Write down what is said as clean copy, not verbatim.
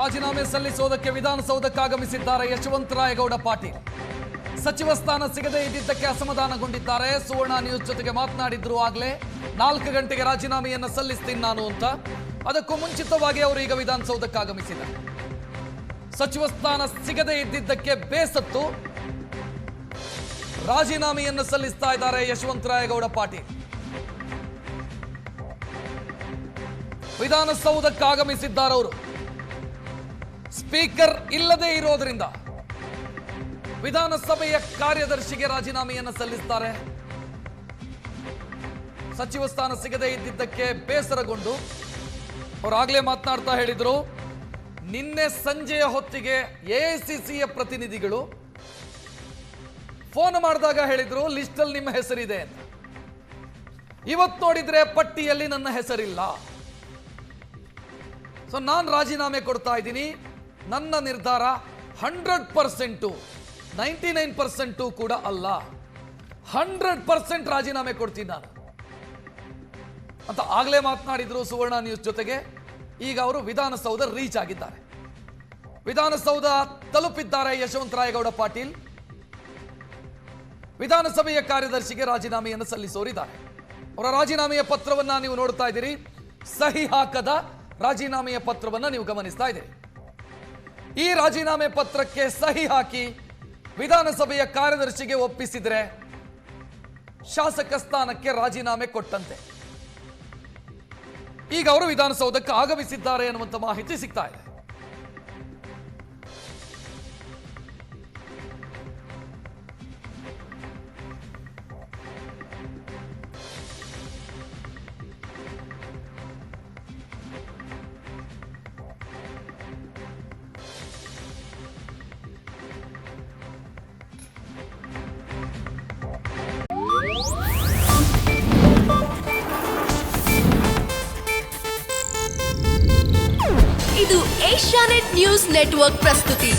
ರಾಜೀನಾಮೆ ಸಲ್ಲಿಸುವುದಕ್ಕೆ ವಿಧಾನಸೌಧಕ್ಕಾಗಮಿಸಿದ್ದಾರೆ ಯಶವಂತರಾಯಗೌಡ ಪಾಟೀಲ್. ಸಚಿವ ಸ್ಥಾನ ಸಿಗದೇ ಇದ್ದಿದ್ದಕ್ಕೆ ಅಸಮಾಧಾನಗೊಂಡಿದ್ದಾರೆ. ಸುವರ್ಣ ನ್ಯೂಸ್ ಜೊತೆಗೆ ಮಾತನಾಡಿದ್ರು. ಆಗಲೇ 4 ಗಂಟೆಗೆ ರಾಜೀನಾಮೆಯನ್ನು ಸಲ್ಲಿಸ್ತೀನಿ ನಾನು ಅಂತ. ಅದಕ್ಕೂ ಮುಂಚಿತವಾಗಿ ಅವರು ಈಗ ವಿಧಾನಸೌಧಕ್ಕಾಗಮಿಸಿದ್ದಾರೆ. ಸಚಿವ ಸ್ಥಾನ ಸಿಗದೇ ಇದ್ದಿದ್ದಕ್ಕೆ ಬೇಸತ್ತು ರಾಜೀನಾಮೆಯನ್ನು ಸಲ್ಲಿಸ್ತಾ ಇದ್ದಾರೆ ಯಶವಂತರಾಯಗೌಡ ಪಾಟೀಲ್. ವಿಧಾನಸೌಧಕ್ಕಾಗಮಿಸಿದ್ದಾರೆ ಅವರು. ಸ್ಪೀಕರ್ ಇಲ್ಲದೆ ಇರೋದ್ರಿಂದ ವಿಧಾನಸಭೆಯ ಕಾರ್ಯದರ್ಶಿಗೆ ರಾಜೀನಾಮೆಯನ್ನು ಸಲ್ಲಿಸುತ್ತಾರೆ. ಸಚಿವ ಸ್ಥಾನ ಸಿಗದೇ ಇದ್ದಿದ್ದಕ್ಕೆ ಬೇಸರಗೊಂಡು ಅವರಾಗಲೇ ಮಾತನಾಡ್ತಾ ಹೇಳಿದ್ರು, ನಿನ್ನೆ ಸಂಜೆಯ ಹೊತ್ತಿಗೆ ಎಐಸಿಸಿಯ ಪ್ರತಿನಿಧಿಗಳು ಫೋನ್ ಮಾಡಿದಾಗ ಹೇಳಿದ್ರು ಲಿಸ್ಟ್ ಅಲ್ಲಿ ನಿಮ್ಮ ಹೆಸರಿದೆ ಅಂತ. ಇವತ್ತು ನೋಡಿದ್ರೆ ಪಟ್ಟಿಯಲ್ಲಿ ನನ್ನ ಹೆಸರಿಲ್ಲ. ಸೊ ನಾನು ರಾಜೀನಾಮೆ ಕೊಡ್ತಾ ಇದ್ದೀನಿ. ನನ್ನ ನಿರ್ಧಾರ 100%, 99% ಕೂಡ ಅಲ್ಲ, 100% ರಾಜೀನಾಮೆ ಕೊಡ್ತೀನಿ ನಾನು ಅಂತ ಆಗಲೇ ಮಾತನಾಡಿದ್ರು ಸುವರ್ಣ ನ್ಯೂಸ್ ಜೊತೆಗೆ. ಈಗ ಅವರು ವಿಧಾನಸೌಧ ರೀಚ್ ಆಗಿದ್ದಾರೆ. ವಿಧಾನಸೌಧ ತಲುಪಿದ್ದಾರೆ ಯಶವಂತರಾಯಗೌಡ ಪಾಟೀಲ್. ವಿಧಾನಸಭೆಯ ಕಾರ್ಯದರ್ಶಿಗೆ ರಾಜೀನಾಮೆಯನ್ನು ಸಲ್ಲಿಸೋರಿದ್ದಾರೆ. ಅವರ ರಾಜೀನಾಮೆಯ ಪತ್ರವನ್ನ ನೀವು ನೋಡ್ತಾ ಇದ್ದೀರಿ. ಸಹಿ ಹಾಕದ ರಾಜೀನಾಮೆಯ ಪತ್ರವನ್ನ ನೀವು ಗಮನಿಸ್ತಾ ಇದ್ದೀರಿ. ಈ ರಾಜೀನಾಮೆ ಪತ್ರಕ್ಕೆ ಸಹಿ ಹಾಕಿ ವಿಧಾನಸಭೆಯ ಕಾರ್ಯದರ್ಶಿಗೆ ಒಪ್ಪಿಸಿದ್ರೆ ಶಾಸಕ ಸ್ಥಾನಕ್ಕೆ ರಾಜೀನಾಮೆ ಕೊಟ್ಟಂತೆ. ಈಗ ಅವರು ವಿಧಾನಸೌಧಕ್ಕೆ ಆಗಮಿಸಿದ್ದಾರೆ ಎನ್ನುವಂತ ಮಾಹಿತಿ ಸಿಗ್ತಾ ಇದೆ. ಇದು ಏಷ್ಯಾನೆಟ್ ನ್ಯೂಸ್ ನೆಟ್ವರ್ಕ್ ಪ್ರಸ್ತುತಿ.